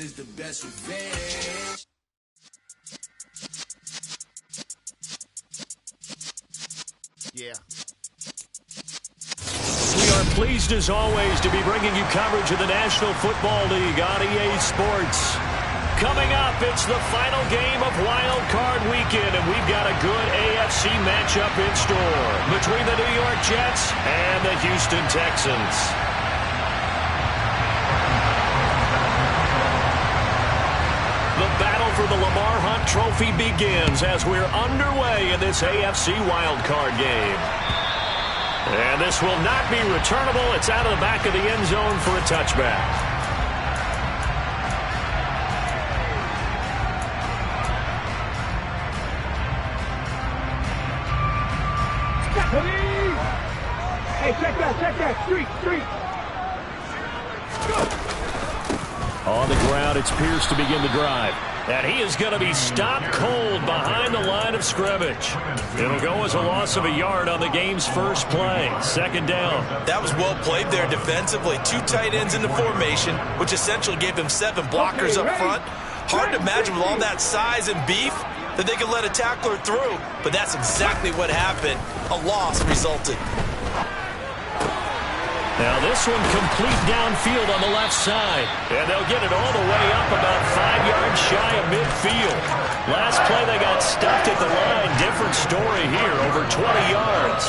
is the best revenge. Yeah. We are pleased as always to be bringing you coverage of the National Football League on EA Sports. Coming up, it's the final game of Wild Card Weekend, and we've got a good AFC matchup in store between the New York Jets and the Houston Texans. The battle for the Lamar Hunt Trophy begins as we're underway in this AFC Wild Card game. And this will not be returnable. It's out of the back of the end zone for a touchback. Hey, check that, street. On the ground, it's Pierce to begin the drive. And he is going to be stopped cold behind the line of scrimmage. It'll go as a loss of a yard on the game's first play. Second down. That was well played there defensively. Two tight ends in the formation, which essentially gave them 7 blockers up front. Hard to imagine with all that size and beef that they could let a tackler through. But that's exactly what happened. A loss resulted. Now this one complete downfield on the left side. And they'll get it all the way up about 5 yards shy of midfield. Last play they got stuffed at the line. Different story here, over 20 yards.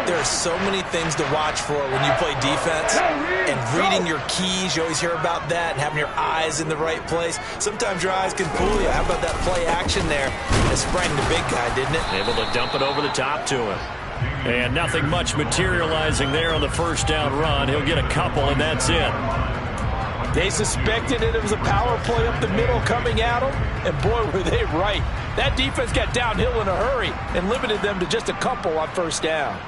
There are so many things to watch for when you play defense. And reading your keys, you always hear about that. And having your eyes in the right place. Sometimes your eyes can fool you. How about that play action there? It sprang the big guy, didn't it? Able to dump it over the top to him. And nothing much materializing there on the first down run. He'll get a couple, and that's it. They suspected it was a power play up the middle coming at them, and boy, were they right. That defense got downhill in a hurry and limited them to just a couple on first down.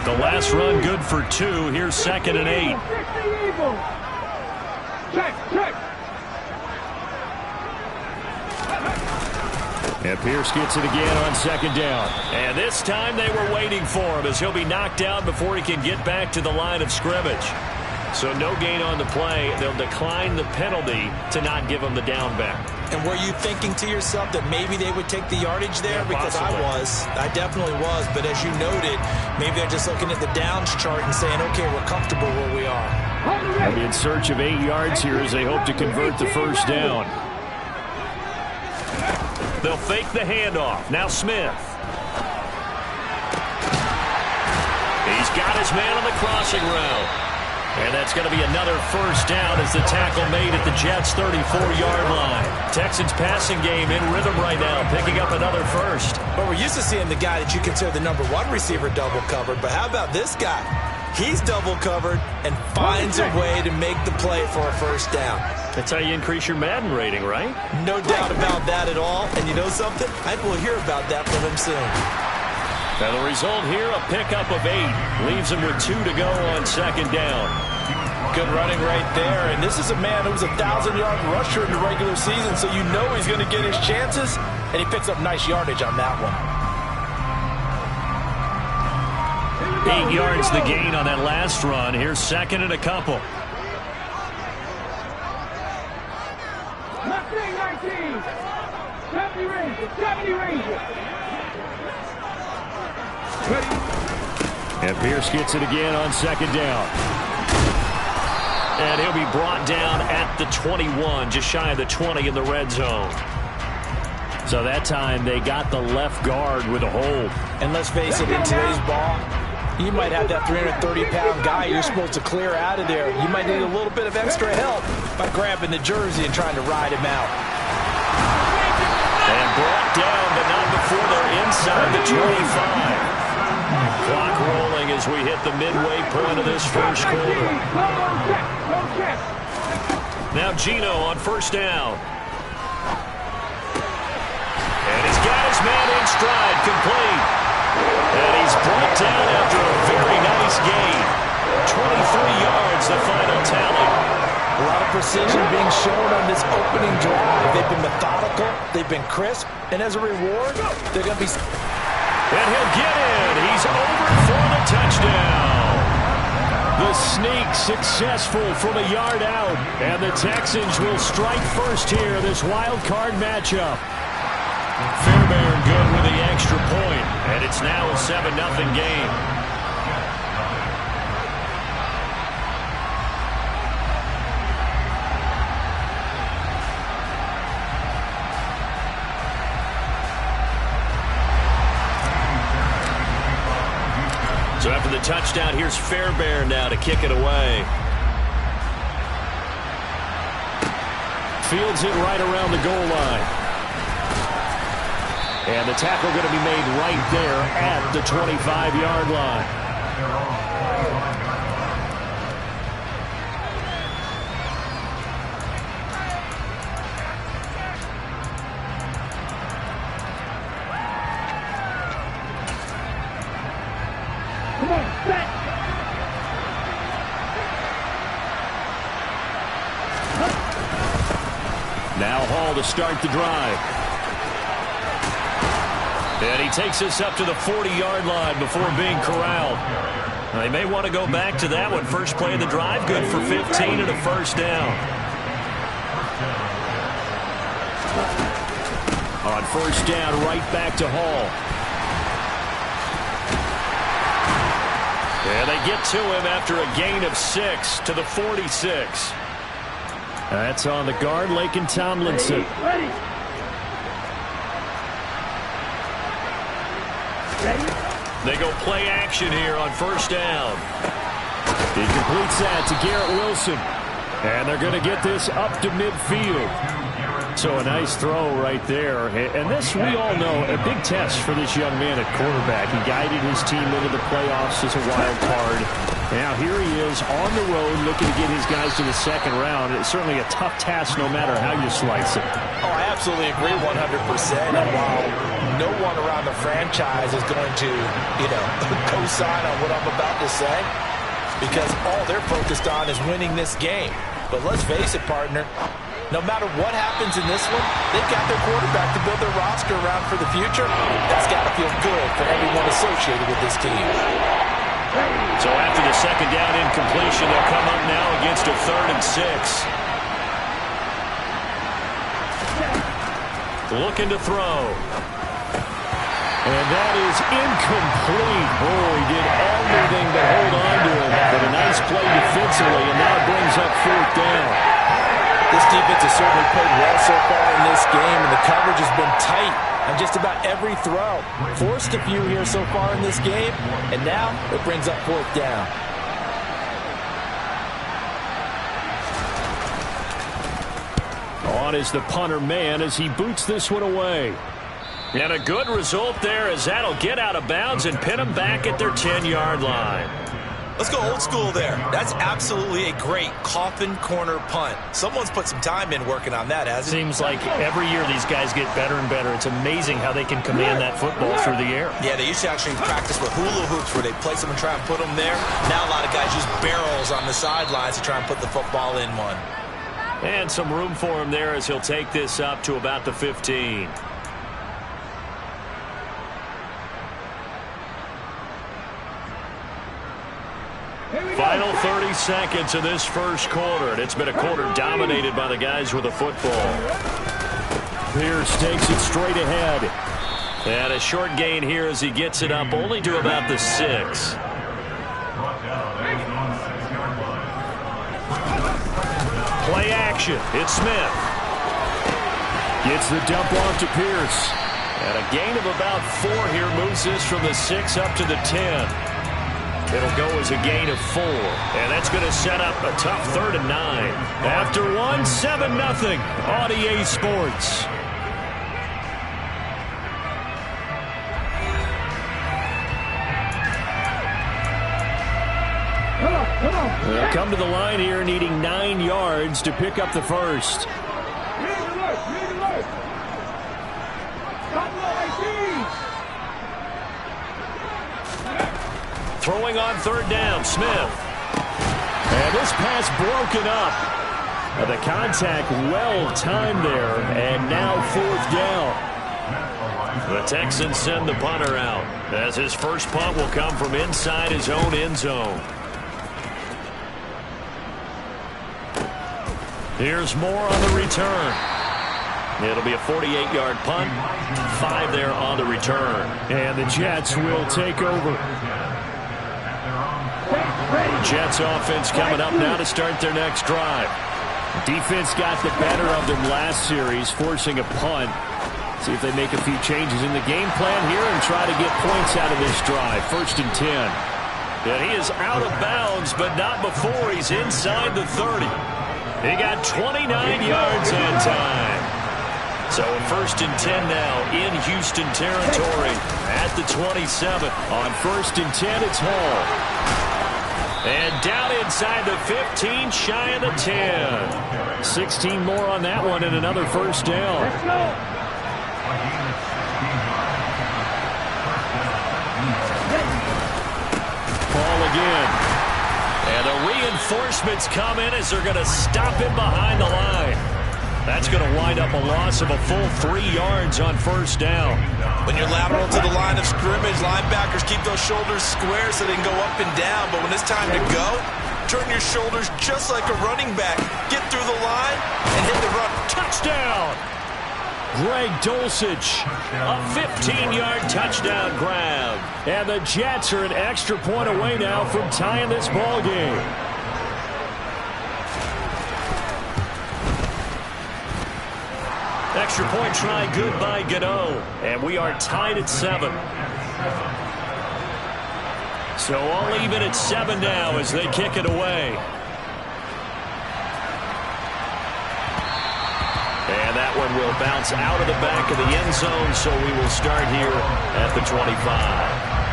The last run good for 2. Here's 2nd and 8. Check. And Pierce gets it again on 2nd down. And this time they were waiting for him as he'll be knocked down before he can get back to the line of scrimmage. So no gain on the play. They'll decline the penalty to not give him the down back. And were you thinking to yourself that maybe they would take the yardage there? Yeah, because possibly. I definitely was. But as you noted, maybe they're just looking at the downs chart and saying, okay, we're comfortable where we are. They'll be in search of 8 yards here as they hope to convert the first down. They'll fake the handoff. Now Smith. He's got his man on the crossing route. And that's going to be another first down as the tackle made at the Jets' 34-yard line. Texans passing game in rhythm right now, picking up another first. But we're used to seeing the guy that you consider the number 1 receiver double covered. But how about this guy? He's double covered and finds a way to make the play for a first down. That's how you increase your Madden rating, right? No doubt about that at all. And you know something? I will hear about that from him soon. Now the result here, a pickup of 8. Leaves him with 2 to go on 2nd down. Good running right there. And this is a man who was a 1,000-yard rusher in the regular season, so you know he's going to get his chances. And he picks up nice yardage on that one. 8 yards the gain on that last run. Here's 2nd and a couple. Left wing 19. 70 Rangers. And Pierce gets it again on 2nd down. And he'll be brought down at the 21, just shy of the 20 in the red zone. So that time they got the left guard with a hold. And let's face it, in today's ball, you might have that 330-pound guy you're supposed to clear out of there. You might need a little bit of extra help by grabbing the jersey and trying to ride him out. And brought down, but not before they're inside the 25. Clock rolling as we hit the midway point of this first quarter. Now Gino on first down. And he's got his man in stride, complete. And he's brought down after a very nice gain. 23 yards, the final tally. A lot of precision being shown on this opening drive. They've been methodical, they've been crisp, and as a reward, they're going to be... And he'll get in. He's over for the touchdown. sneak successful from a yard out. And the Texans will strike first here, this wild card matchup. Fairbairn good with the extra point, and it's now a 7-0 game. So after the touchdown, here's Fairbairn now to kick it away. Fields it right around the goal line. And the tackle going to be made right there at the 25-yard line. Come on, set. Now Hall to start the drive. And he takes us up to the 40-yard line before being corralled. They may want to go back to that one. First play of the drive, good for 15 and a first down. On first down, right back to Hall. And they get to him after a gain of 6 to the 46. That's on the guard, Laken Tomlinson. Ready. They go play action here on first down. He completes that to Garrett Wilson. And they're going to get this up to midfield. So a nice throw right there. And this, we all know, a big test for this young man at quarterback. He guided his team into the playoffs as a wild card. Now here he is on the road looking to get his guys to the second round. It's certainly a tough task no matter how you slice it. Oh, I absolutely agree 100%. And while no one around the franchise is going to, co-sign on what I'm about to say, because all they're focused on is winning this game. But let's face it, partner, no matter what happens in this one, they've got their quarterback to build their roster around for the future. That's got to feel good for everyone associated with this team. So after the second down incompletion, they'll come up now against a 3rd and 6. Looking to throw. And that is incomplete. Oh, he did everything but hold on to it. But a nice play defensively, and now it brings up 4th down. This defense has certainly played well so far in this game, and the coverage has been tight on just about every throw. Forced a few here so far in this game, and now it brings up 4th down. On is the punter man as he boots this one away. And a good result there as that'll get out of bounds and pin them back at their 10-yard line. Let's go old school there. That's absolutely a great coffin corner punt. Someone's put some time in working on that, hasn't it? Seems like every year these guys get better and better. It's amazing how they can command that football through the air. Yeah, they used to actually practice with hula hoops where they place them and try and put them there. Now a lot of guys use barrels on the sidelines to try and put the football in one. And some room for him there as he'll take this up to about the 15. Final 30 seconds of this first quarter, and it's been a quarter dominated by the guys with the football. Pierce takes it straight ahead. And a short gain here as he gets it up only to about the 6. Play action. It's Smith. Gets the dump off to Pierce. And a gain of about 4 here moves this from the 6 up to the 10. It'll go as a gain of 4. And that's going to set up a tough 3rd and 9. After one, 7-0 on EA Sports. They'll come to the line here needing 9 yards to pick up the first. Throwing on 3rd down, Smith. And this pass broken up. The contact well timed there, and now 4th down. The Texans send the punter out as his first punt will come from inside his own end zone. Here's more on the return. It'll be a 48-yard punt. 5 there on the return. And the Jets will take over. Jets offense coming up now to start their next drive. Defense got the better of them last series, forcing a punt. See if they make a few changes in the game plan here and try to get points out of this drive. 1st and 10. And he is out of bounds, but not before he's inside the 30. He got 29 yards that time. So a 1st and 10 now in Houston territory at the 27. On 1st and 10, it's Hall. And down inside the 15, shy of the 10. 16 more on that one and another 1st down. Ball again. And the reinforcements come in as they're going to stop him behind the line. That's going to wind up a loss of a full 3 yards on 1st down. When you're lateral to the line of scrimmage, linebackers keep those shoulders square so they can go up and down. But when it's time to go, turn your shoulders just like a running back. Get through the line and hit the run. Touchdown! Greg Dulcich, a 15-yard touchdown grab. And the Jets are an extra point away now from tying this ball game. Extra point try good by Gano. And we are tied at 7. So all even at 7 now as they kick it away. And that one will bounce out of the back of the end zone, so we will start here at the 25.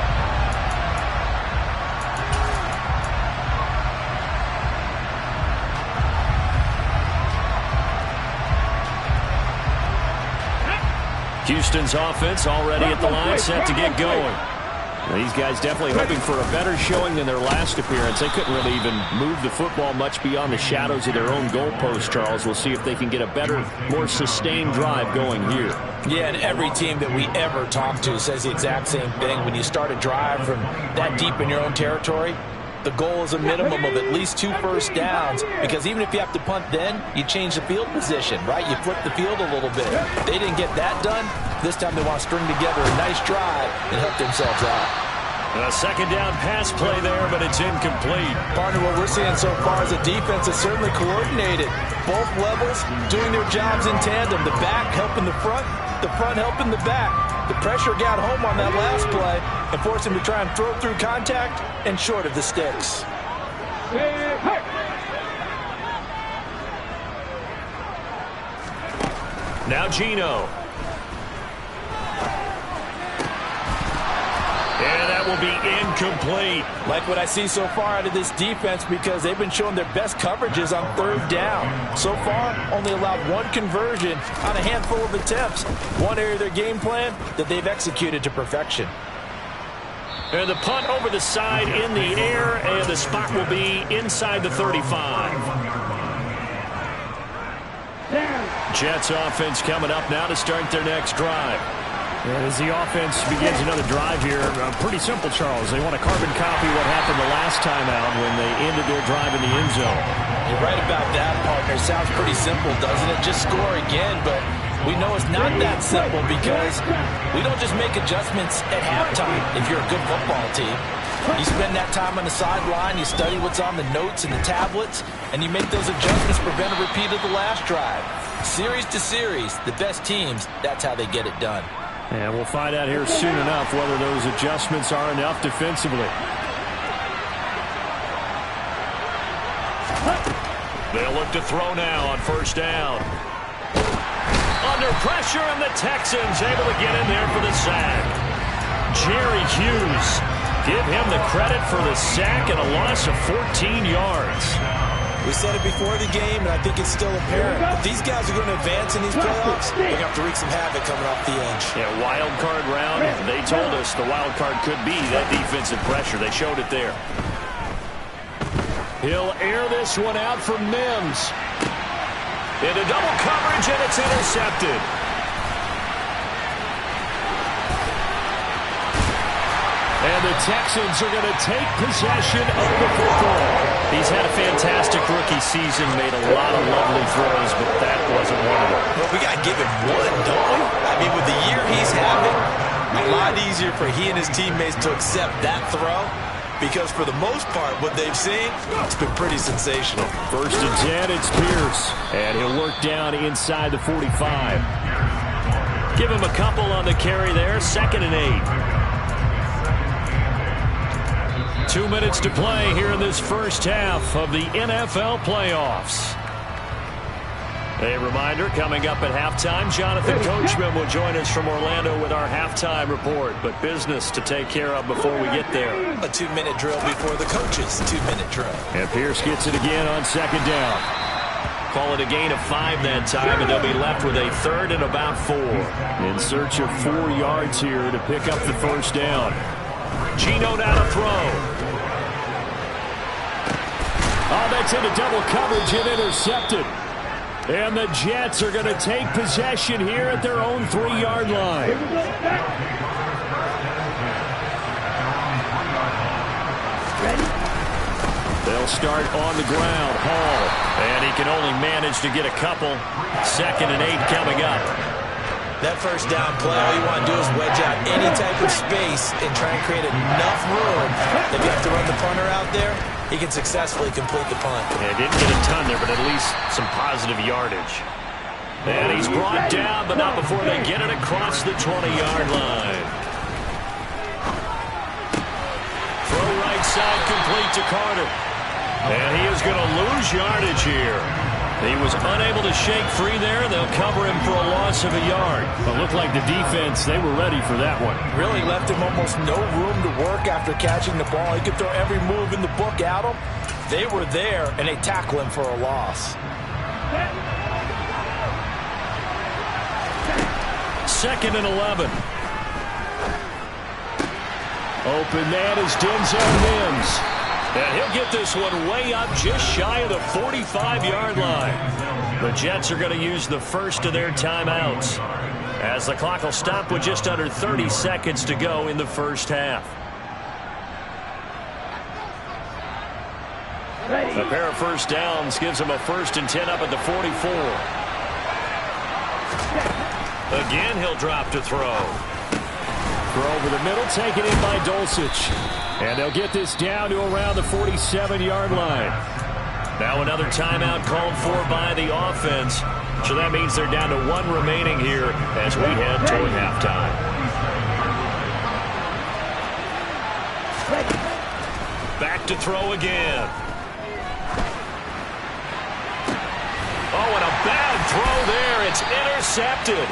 Houston's offense already at the line, set to get going. These guys definitely hoping for a better showing than their last appearance. They couldn't really even move the football much beyond the shadows of their own goalpost, Charles. We'll see if they can get a better, more sustained drive going here. Yeah, and every team that we ever talk to says the exact same thing. When you start a drive from that deep in your own territory, the goal is a minimum of at least 2 first downs, because even if you have to punt then, you change the field position, right? You flip the field a little bit. They didn't get that done. This time they want to string together a nice drive and help themselves out. A 2nd down pass play there, but it's incomplete. Partner, what we're seeing so far is the defense is certainly coordinated. Both levels doing their jobs in tandem. The back helping the front helping the back. The pressure got home on that last play and forced him to try and throw through contact and short of the sticks. Now Gino. And that will be incomplete. Like what I see so far out of this defense, because they've been showing their best coverages on 3rd down. So far, only allowed 1 conversion on a handful of attempts. One area of their game plan that they've executed to perfection. And the punt over the side in the air, and the spot will be inside the 35. Jets offense coming up now to start their next drive. And as the offense begins another drive here, pretty simple, Charles. They want to carbon copy what happened the last time out when they ended their drive in the end zone. You're right about that, partner. Sounds pretty simple, doesn't it? Just score again, but we know it's not that simple, because we don't just make adjustments at halftime if you're a good football team. You spend that time on the sideline, you study what's on the notes and the tablets, and you make those adjustments to prevent a repeat of the last drive. Series to series, the best teams, that's how they get it done. And we'll find out here soon enough whether those adjustments are enough defensively. They'll look to throw now on 1st down. Under pressure, and the Texans able to get in there for the sack. Jerry Hughes, give him the credit for the sack and a loss of 14 yards. We said it before the game, and I think it's still apparent. If these guys are going to advance in these playoffs, they're going to have to wreak some havoc coming off the edge. Yeah, wild card round. They told us the wild card could be that defensive pressure. They showed it there. He'll air this one out for Mims. Into double coverage, and it's intercepted. And the Texans are going to take possession of the football. He's had a fantastic rookie season, made a lot of lovely throws, but that wasn't one of them. Well, we got to give him one, don't we? I mean, with the year he's having, a lot easier for he and his teammates to accept that throw, because for the most part, what they've seen, it's been pretty sensational. 1st and 10, it's Pierce. And he'll work down inside the 45. Give him a couple on the carry there, 2nd and 8. 2 minutes to play here in this first half of the NFL playoffs. A reminder, coming up at halftime, Jonathan Coachman will join us from Orlando with our halftime report, but business to take care of before we get there. A 2-minute drill before the coaches' 2-minute drill. And Pierce gets it again on 2nd down. Call it a gain of 5 that time, and they'll be left with a 3rd and about 4. In search of 4 yards here to pick up the 1st down. Geno now to throw. Oh, that's into double coverage and intercepted. And the Jets are going to take possession here at their own 3-yard line. They'll start on the ground. Hall. And he can only manage to get a couple. 2nd and 8 coming up. That 1st down play, all you want to do is wedge out any type of space and try and create enough room. If you have to run the punter out there, he can successfully complete the punt. Yeah, didn't get a ton there, but at least some positive yardage. And he's brought down, but not before they get it across the 20-yard line. Throw right side complete to Carter. And he is going to lose yardage here. He was unable to shake free there. They'll cover him for a loss of a yard. But looked like the defense, they were ready for that one. Really left him almost no room to work after catching the ball. He could throw every move in the book at him. They were there, and they tackle him for a loss. 2nd and 11. Open man is Denzel Mims. And he'll get this one way up just shy of the 45-yard line. The Jets are going to use the first of their timeouts, as the clock will stop with just under 30 seconds to go in the first half. A pair of 1st downs gives him a 1st and 10 up at the 44. Again, he'll drop to throw. Throw over the middle, taken in by Dulcich. And they'll get this down to around the 47-yard line. Now another timeout called for by the offense. So that means they're down to 1 remaining here as we head toward halftime. Back to throw again. Oh, and a bad throw there. It's intercepted.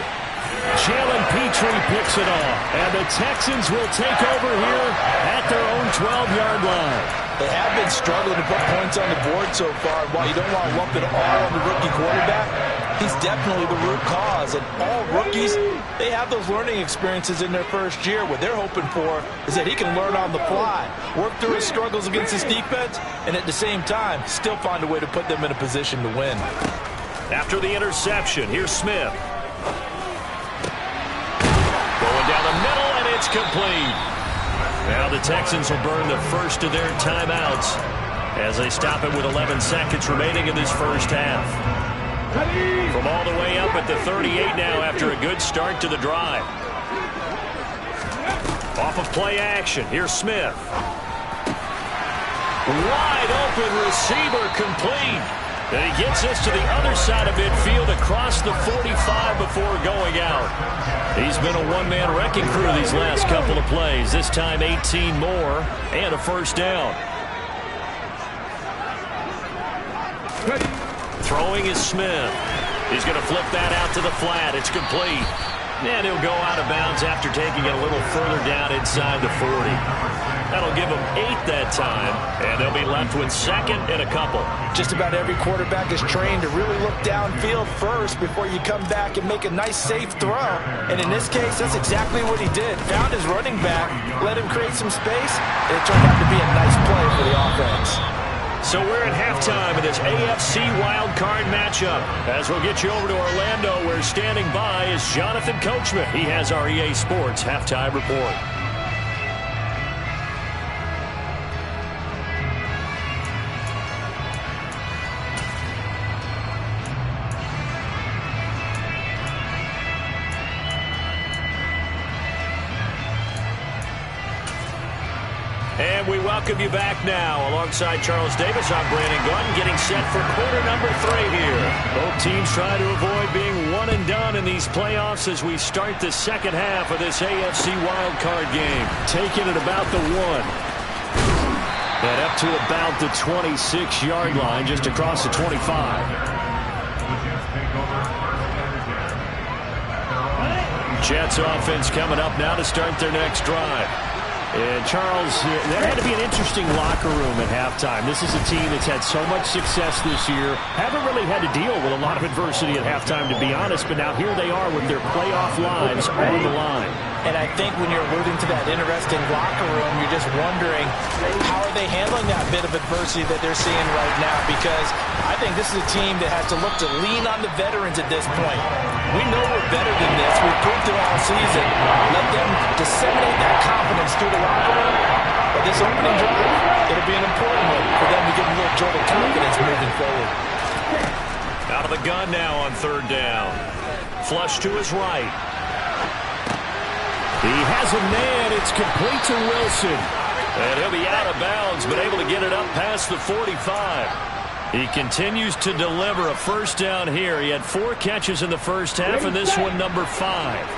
Jalen Petrie picks it off, and the Texans will take over here at their own 12-yard line. They have been struggling to put points on the board so far. While you don't want to lump it all on the rookie quarterback, he's definitely the root cause. And all rookies, they have those learning experiences in their first year. What they're hoping for is that he can learn on the fly, work through his struggles against his defense, and at the same time, still find a way to put them in a position to win. After the interception, here's Smith. Down the middle, and it's complete. Now the Texans will burn the first of their timeouts as they stop it with 11 seconds remaining in this first half. From all the way up at the 38 now after a good start to the drive. Off of play action, here's Smith. Wide open receiver complete. And he gets us to the other side of midfield across the 45 before going out. He's been a one-man wrecking crew these last couple of plays. This time 18 more and a 1st down. Throwing is Smith. He's going to flip that out to the flat. It's complete. And he'll go out of bounds after taking it a little further down inside the 40. That'll give them 8 that time, and they'll be left with 2nd and a couple. Just about every quarterback is trained to really look downfield first before you come back and make a nice, safe throw. And in this case, that's exactly what he did. Found his running back, let him create some space, and it turned out to be a nice play for the offense. So we're at halftime of this AFC wildcard matchup. As we'll get you over to Orlando, where standing by is Jonathan Coachman. He has our EA Sports halftime report. And we welcome you back now. Alongside Charles Davis, I'm Brandon Gunn, getting set for quarter number 3 here. Both teams try to avoid being one and done in these playoffs as we start the second half of this AFC wildcard game. Taking it about the 1. And up to about the 26-yard line, just across the 25. Jets offense coming up now to start their next drive. And Charles, that had to be an interesting locker room at halftime. This is a team that's had so much success this year. Haven't really had to deal with a lot of adversity at halftime, to be honest. But now here they are with their playoff lives on the line. And I think when you're alluding to that interesting locker room, you're just wondering how are they handling that bit of adversity that they're seeing right now, because I think this is a team that has to look to lean on the veterans at this point. We know we're better than this. We've proved it all season. Let them disseminate that confidence through the locker room. But this opening drive, it'll be an important one for them to get a little jolt of confidence moving forward. Out of the gun now on 3rd down. Flush to his right. He has a man. It's complete to Wilson. And he'll be out of bounds, but able to get it up past the 45. He continues to deliver a first down here. He had 4 catches in the first half, and this one number 5.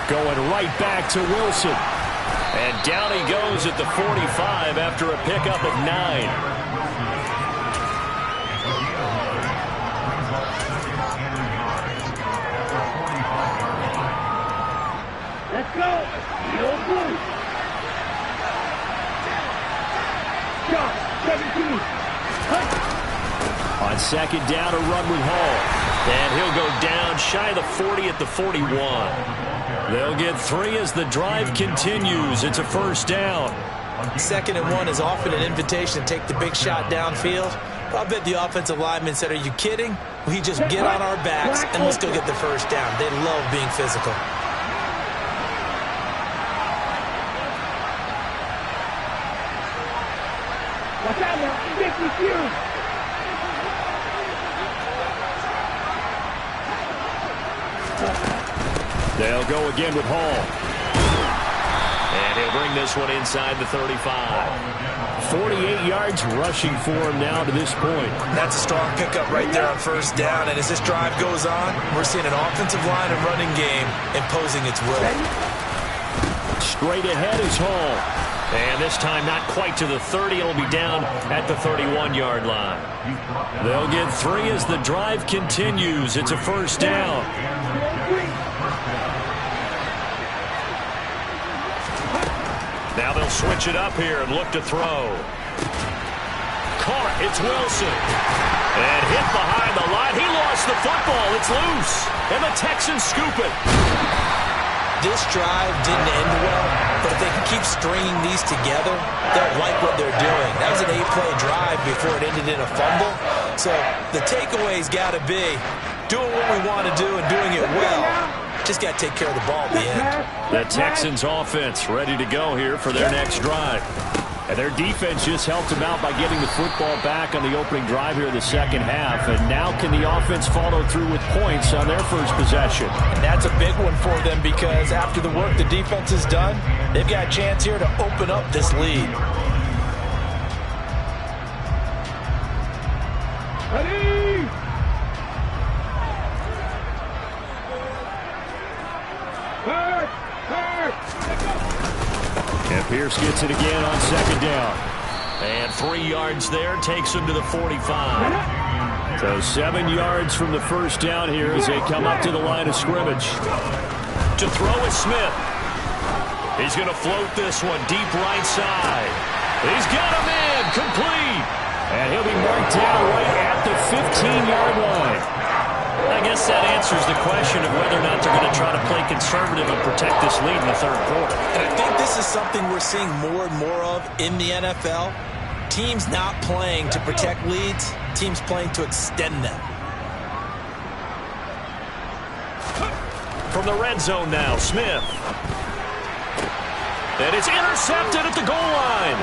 Going right back to Wilson. And down he goes at the 45 after a pickup of 9. Let's go. No good. Shot. 17. On 2nd down, a run with Hall. And he'll go down shy of the 40 at the 41. They'll get 3 as the drive continues. It's a first down. 2nd and 1 is often an invitation to take the big shot downfield. But I bet the offensive lineman said, are you kidding? We just get on our backs and let's go get the first down. They love being physical. Watch out now. Stick with you. They'll go again with Hall. And he'll bring this one inside the 35. 48 yards rushing for him now to this point. That's a strong pickup right there on first down. And as this drive goes on, we're seeing an offensive line and running game imposing its will. Straight ahead is Hall. And this time not quite to the 30. He'll be down at the 31-yard line. They'll get 3 as the drive continues. It's a first down. Now they'll switch it up here and look to throw. Caught. It's Wilson. And hit behind the line. He lost the football. It's loose. And the Texans scoop it. This drive didn't end well, but if they can keep stringing these together, they'll like what they're doing. That was an 8-play drive before it ended in a fumble. So the takeaway's got to be doing what we want to do and doing it well. Just got to take care of the ball at the end. The Texans offense ready to go here for their next drive. And their defense just helped them out by getting the football back on the opening drive here in the second half. And now can the offense follow through with points on their first possession? And that's a big one for them, because after the work the defense has done, they've got a chance here to open up this lead. Ready? And Pierce gets it again on 2nd down. And 3 yards there, takes him to the 45. So 7 yards from the first down here as they come up to the line of scrimmage. To throw is Smith. He's going to float this one deep right side. He's got him in, complete. And he'll be marked down right at the 15-yard line. I guess that answers the question of whether or not they're going to try to play conservative and protect this lead in the 3rd quarter. And I think this is something we're seeing more and more of in the NFL. Teams not playing to protect leads, teams playing to extend them. From the red zone now, Smith. And it's intercepted at the goal line.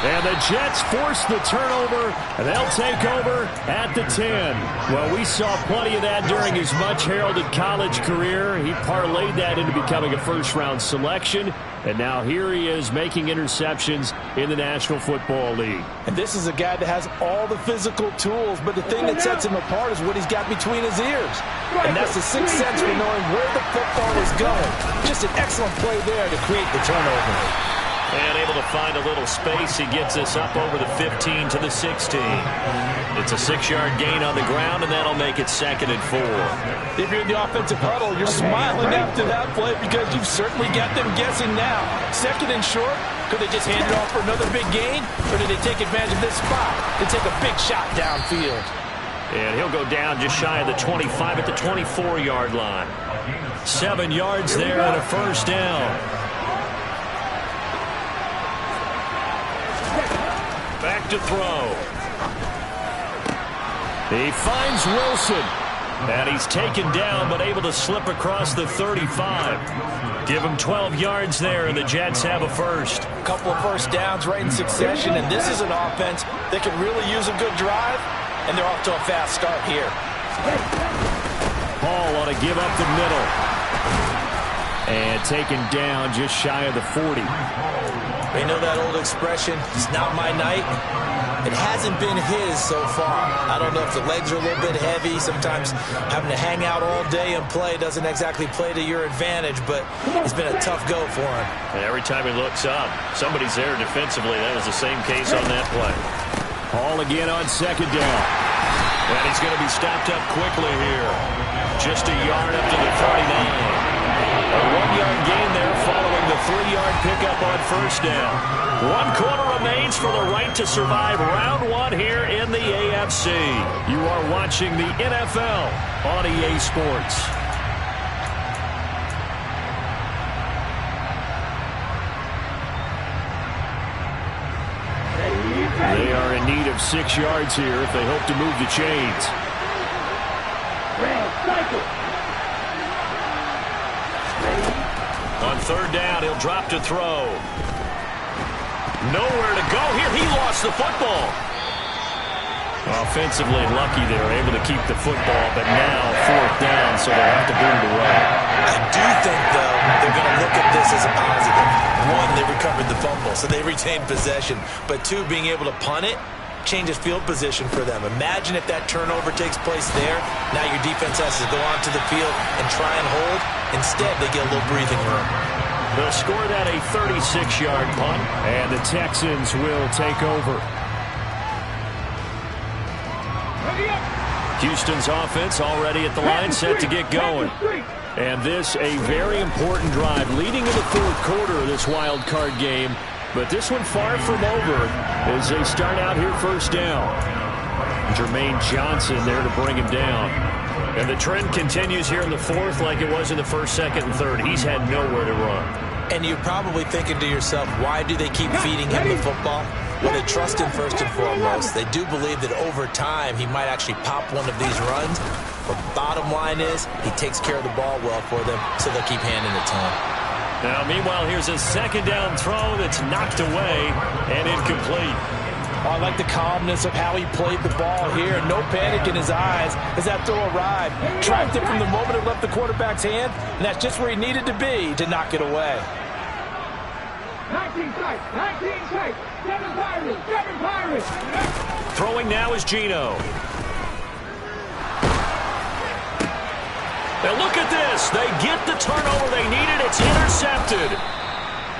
And the Jets force the turnover, and they'll take over at the 10. Well, we saw plenty of that during his much-heralded college career. He parlayed that into becoming a first-round selection, and now here he is making interceptions in the National Football League. And this is a guy that has all the physical tools, but the thing that sets him apart is what he's got between his ears. And that's the sixth sense for knowing where the football is going. Just an excellent play there to create the turnover. And able to find a little space. He gets us up over the 15 to the 16. It's a 6-yard gain on the ground, and that'll make it 2nd and 4. If you're in the offensive huddle, you're smiling after that play because you've certainly got them guessing now. 2nd and short, could they just hand it off for another big gain, or did they take advantage of this spot to take a big shot downfield? And he'll go down just shy of the 25 at the 24-yard line. 7 yards there and a first down. Back to throw. He finds Wilson. And he's taken down but able to slip across the 35. Give him 12 yards there, and the Jets have a first. A couple of first downs right in succession, and this is an offense that can really use a good drive, and they're off to a fast start here. Hall ought to give up the middle. And taken down just shy of the 40. You know that old expression, it's not my night? It hasn't been his so far. I don't know if the legs are a little bit heavy. Sometimes having to hang out all day and play doesn't exactly play to your advantage, but it's been a tough go for him. And every time he looks up, somebody's there defensively. That was the same case on that play. Hall again on 2nd down. And he's going to be stopped up quickly here. Just a yard up to the 39. A 1-yard gain there following the 3-yard pickup on first down. 1 quarter remains for the right to survive round 1 here in the AFC. You are watching the NFL on EA Sports. They are in need of 6 yards here if they hope to move the chains. On 3rd down, he'll drop to throw. Nowhere to go here. He lost the football. Offensively lucky they were able to keep the football, but now 4th down, so they'll have to boom to run. I do think, though, they're going to look at this as a positive. 1, they recovered the fumble, so they retained possession. But 2, being able to punt it changes field position for them. Imagine if that turnover takes place there. Now your defense has to go onto the field and try and hold. Instead, they get a little breathing room. They'll score that a 36-yard punt, and the Texans will take over. Houston's offense already at the line, set to get going. And this a very important drive leading in the 4th quarter of this wild card game. But this one far from over as they start out here first down. Jermaine Johnson there to bring him down. And the trend continues here in the 4th like it was in the 1st, 2nd, and 3rd. He's had nowhere to run. And you're probably thinking to yourself, why do they keep feeding him the football? Well, they trust him first and foremost. They do believe that over time he might actually pop one of these runs. But bottom line is he takes care of the ball well for them, so they'll keep handing it to him. Now, meanwhile, here's a 2nd down throw that's knocked away and incomplete. I like the calmness of how he played the ball here. No panic in his eyes as that throw arrived. Tracked it from the moment it left the quarterback's hand, and that's just where he needed to be to knock it away. 19 strikes, 19 strikes, 7 Pirates, 7 Pirates. Throwing now is Geno. Now look at this. They get the turnover they needed. It's intercepted.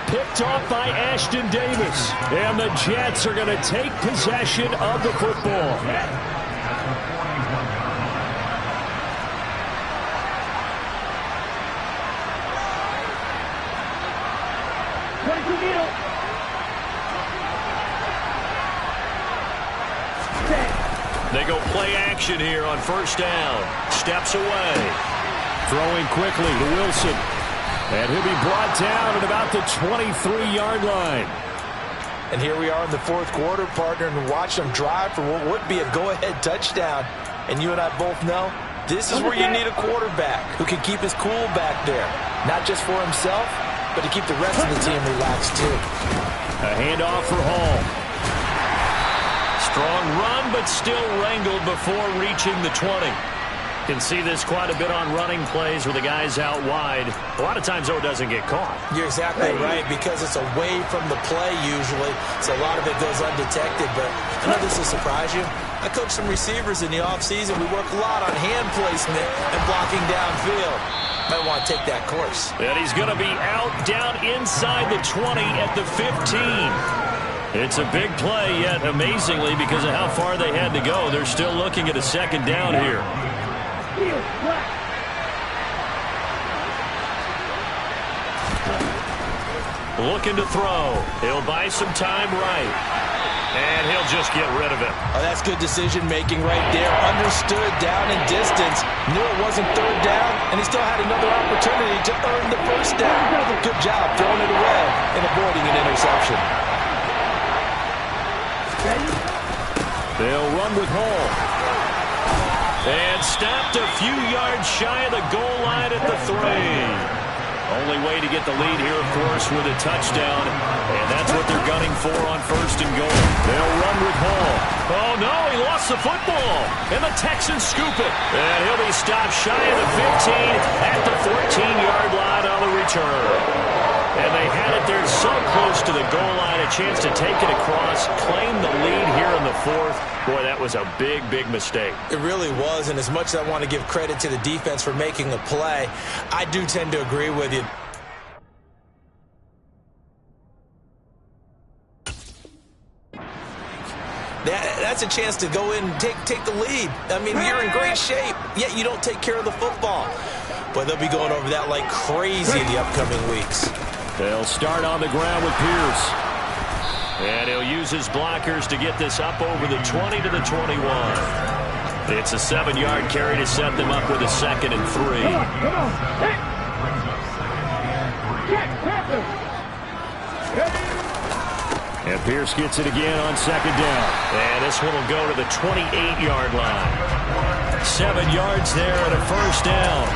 Picked off by Ashton Davis. And the Jets are going to take possession of the football. They go play action here on first down. Steps away. Throwing quickly to Wilson. And he'll be brought down at about the 23-yard line. And here we are in the 4th quarter, partner, and watch them drive for what would be a go-ahead touchdown. And you and I both know this is where you need a quarterback who can keep his cool back there. Not just for himself, but to keep the rest of the team relaxed, too. A handoff for Hall. Strong run, but still wrangled before reaching the 20. Can see this quite a bit on running plays where the guy's out wide. A lot of times, though, it doesn't get caught. You're exactly right, because it's away from the play usually, so a lot of it goes undetected. But I know this will surprise you. I coach some receivers in the offseason. We work a lot on hand placement and blocking downfield. Might want to take that course. And he's going to be out down inside the 20 at the 15. It's a big play, yet amazingly, because of how far they had to go, they're still looking at a second down here. Looking to throw. He'll buy some time right. And he'll just get rid of it. Oh, that's good decision-making right there. Understood down and distance. Knew it wasn't third down, and he still had another opportunity to earn the first down. Good job throwing it away and avoiding an interception. They'll run with Hall. And stopped a few yards shy of the goal line at the 3. Only way to get the lead here, of course, with a touchdown. And that's what they're gunning for on first and goal. They'll run with Hall. Oh, no, he lost the football. And the Texans scoop it. And he'll be stopped shy of the 15 at the 14-yard line on the return. And they had it there so close to the goal line, a chance to take it across, claim the lead here in the 4th. Boy, that was a big, big mistake. It really was, and as much as I want to give credit to the defense for making the play, I do tend to agree with you. That's a chance to go in and take the lead. I mean, you're in great shape, yet you don't take care of the football. But they'll be going over that like crazy in the upcoming weeks. They'll start on the ground with Pierce. And he'll use his blockers to get this up over the 20 to the 21. It's a 7-yard carry to set them up with a 2nd and 3. And Pierce gets it again on 2nd down. And this one will go to the 28-yard line. 7 yards there and a first down.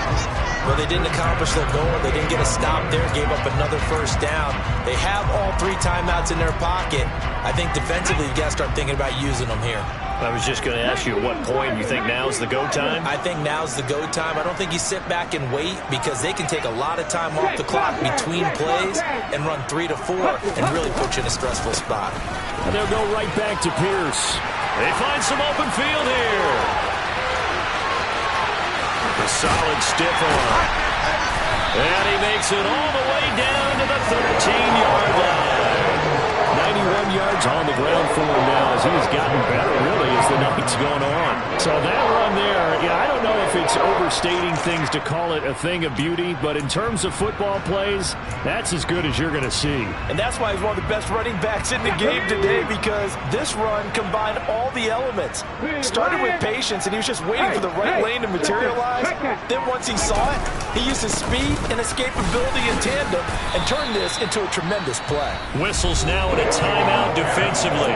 Well, they didn't accomplish their goal. They didn't get a stop there, gave up another first down. They have all 3 timeouts in their pocket. I think defensively, you've got to start thinking about using them here. I was just going to ask you at what point you think now's the go time? I think now's the go time. I don't think you sit back and wait, because they can take a lot of time off the clock between plays and run 3 to 4 and really put you in a stressful spot. And they'll go right back to Pierce. They find some open field here. A solid stiff arm. And he makes it all the way down to the 13-yard line. 91 yards on the ground for him now, as he's gotten better, really, as the night's gone on. So that run there, yeah, I don't know if it's overstating things to call it a thing of beauty, but in terms of football plays, that's as good as you're going to see. And that's why he's one of the best running backs in the game today, because this run combined all the elements. Started with patience, and he was just waiting for the right lane to materialize. Then once he saw it, he used his speed and escapability in tandem and turned this into a tremendous play. Whistles now in a timeout defensively.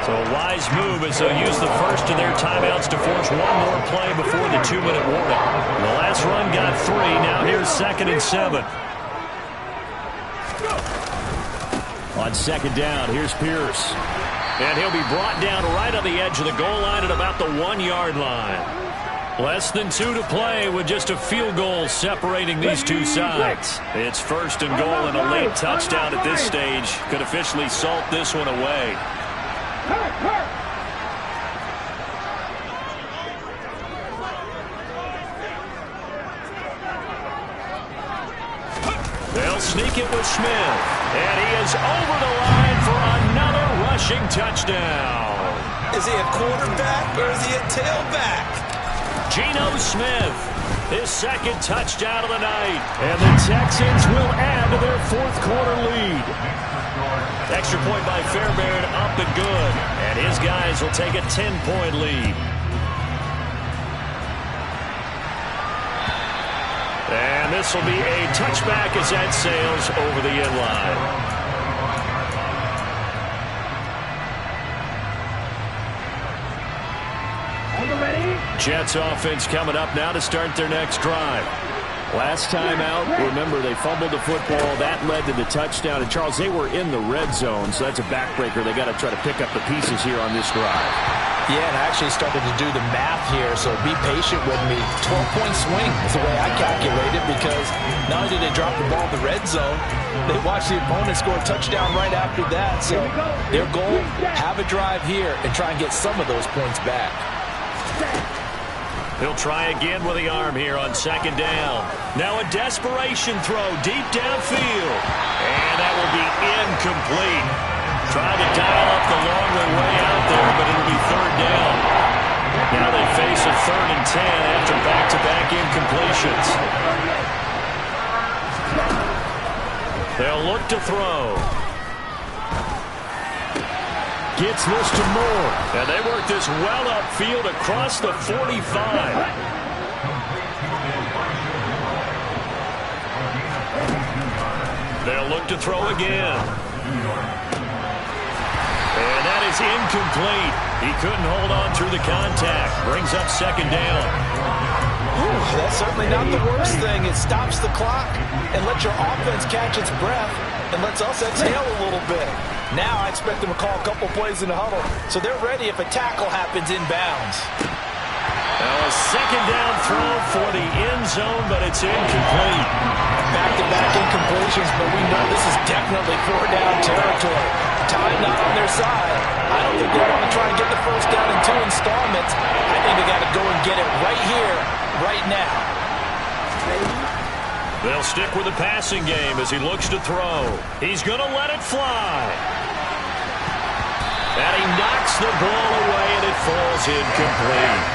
So a wise move as they'll use the first of their timeouts to force one more play before the 2-minute warning. The last run got 3. Now here's 2nd and 7. On 2nd down, here's Pierce. And he'll be brought down right on the edge of the goal line at about the 1-yard line. Less than 2 to play with just a field goal separating these two sides. It's 1st and goal, and a late touchdown at this stage could officially salt this one away. They'll sneak it with Smith. And he is over the line for another rushing touchdown. Is he a quarterback or is he a tailback? Geno Smith, his 2nd touchdown of the night. And the Texans will add to their 4th quarter lead. Extra point by Fairbairn, up and good. And his guys will take a 10-point lead. And this will be a touchback as that sails over the end line. Jets offense coming up now to start their next drive. Last time out, remember, they fumbled the football. That led to the touchdown. And, Charles, they were in the red zone, so that's a backbreaker. They got to try to pick up the pieces here on this drive. Yeah, and I actually started to do the math here, so be patient with me. 12-point swing is the way I calculate it, because not only did they drop the ball in the red zone, they watched the opponent score a touchdown right after that. So their goal, have a drive here and try and get some of those points back. He'll try again with the arm here on second down. Now a desperation throw deep downfield. And that will be incomplete. Trying to dial up the longer way out there, but it'll be third down. Now they face a 3rd and 10 after back-to-back incompletions. They'll look to throw. Gets this to Moore. And they work this well upfield across the 45. They'll look to throw again. And that is incomplete. He couldn't hold on through the contact. Brings up second down. Ooh, that's certainly not the worst thing. It stops the clock and lets your offense catch its breath and lets us exhale a little bit. Now I expect them to call a couple plays in the huddle, so they're ready if a tackle happens inbounds. Now a second down throw for the end zone, but it's incomplete. Back-to-back incompletions, but we know this is definitely 4-down territory. Time not on their side. I don't think they want to try and get the first down in 2 installments. I think they got to go and get it right here, right now. They'll stick with the passing game as he looks to throw. He's going to let it fly. And he knocks the ball away, and it falls incomplete.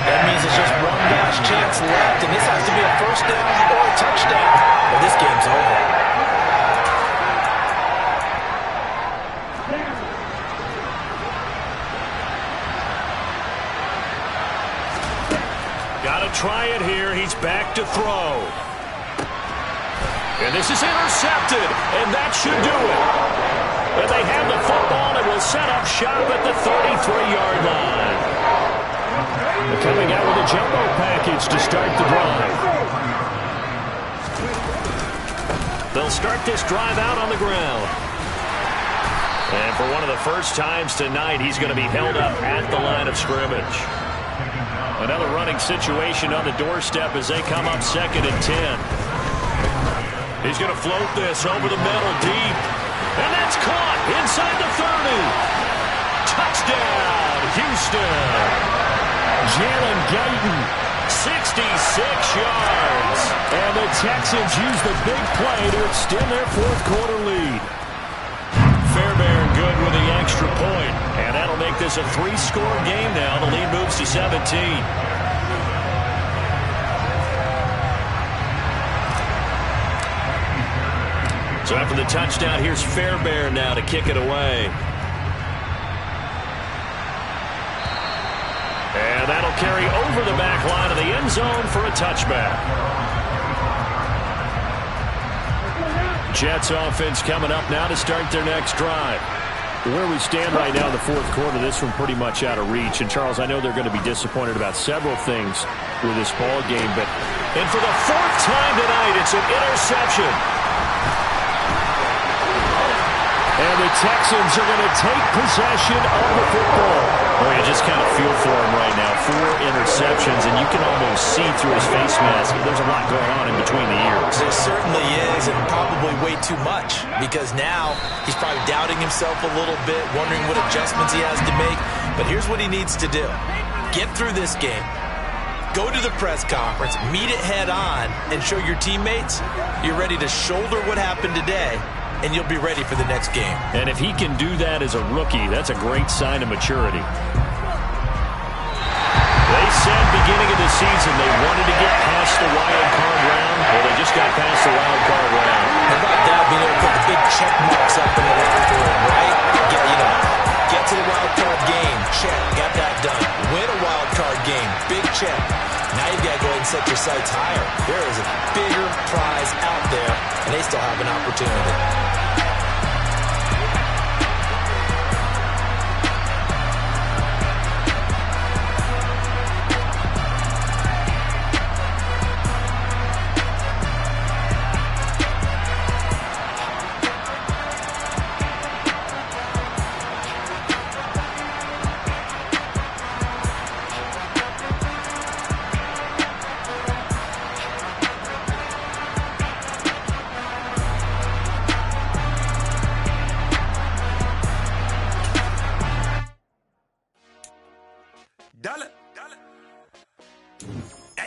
That means it's just one last chance left, and this has to be a first down or a touchdown, or this game's over. Got to try it here. He's back to throw. And this is intercepted, and that should do it. And they have the football and will set up shop at the 33-yard line. They're coming out with a jumbo package to start the drive. They'll start this drive out on the ground. And for one of the first times tonight, he's going to be held up at the line of scrimmage. Another running situation on the doorstep as they come up 2nd and 10. He's going to float this over the middle deep. And that's caught inside the 30. Touchdown, Houston. Jalen Guyton, 66 yards. And the Texans use the big play to extend their 4th quarter lead. Fairbairn good with the extra point. And that'll make this a 3-score game now. The lead moves to 17. So after the touchdown, here's Fairbairn now to kick it away. And that'll carry over the back line of the end zone for a touchback. Jets offense coming up now to start their next drive. Where we stand right now in the 4th quarter, this one pretty much out of reach. And, Charles, I know they're going to be disappointed about several things with this ball game. And for the 4th time tonight, it's an interception. And the Texans are going to take possession of the football. Oh, you just kind of feel for him right now. 4 interceptions, and you can almost see through his face mask. There's a lot going on in between the ears. There certainly is, and probably way too much, because now he's probably doubting himself a little bit, wondering what adjustments he has to make. But here's what he needs to do. Get through this game. Go to the press conference, meet it head on, and show your teammates you're ready to shoulder what happened today, and you'll be ready for the next game. And if he can do that as a rookie, that's a great sign of maturity. They said beginning of the season they wanted to get past the wild card round. Well, they just got past the wild card round. How about that, being able to put the big check marks up in the record board, right? Get to the wild card game, check, got that done. Win a wild card game, big check. Now you've got to go ahead and set your sights higher. There is a bigger prize out there, and they still have an opportunity.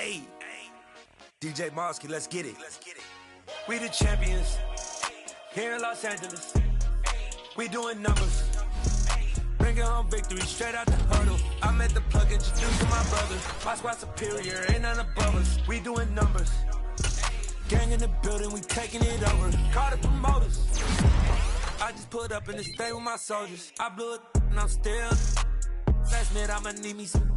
Hey, DJ Mosky, let's get it. We the champions here in Los Angeles. We doing numbers. Bringing home victory straight out the huddle. I'm at the plug, introduced to my brothers. My squad superior, ain't none above us. We doing numbers. Gang in the building, we taking it over. Call the promoters. I just put up in this thing with my soldiers. I blew it and I'm still. Last minute, I'ma need me some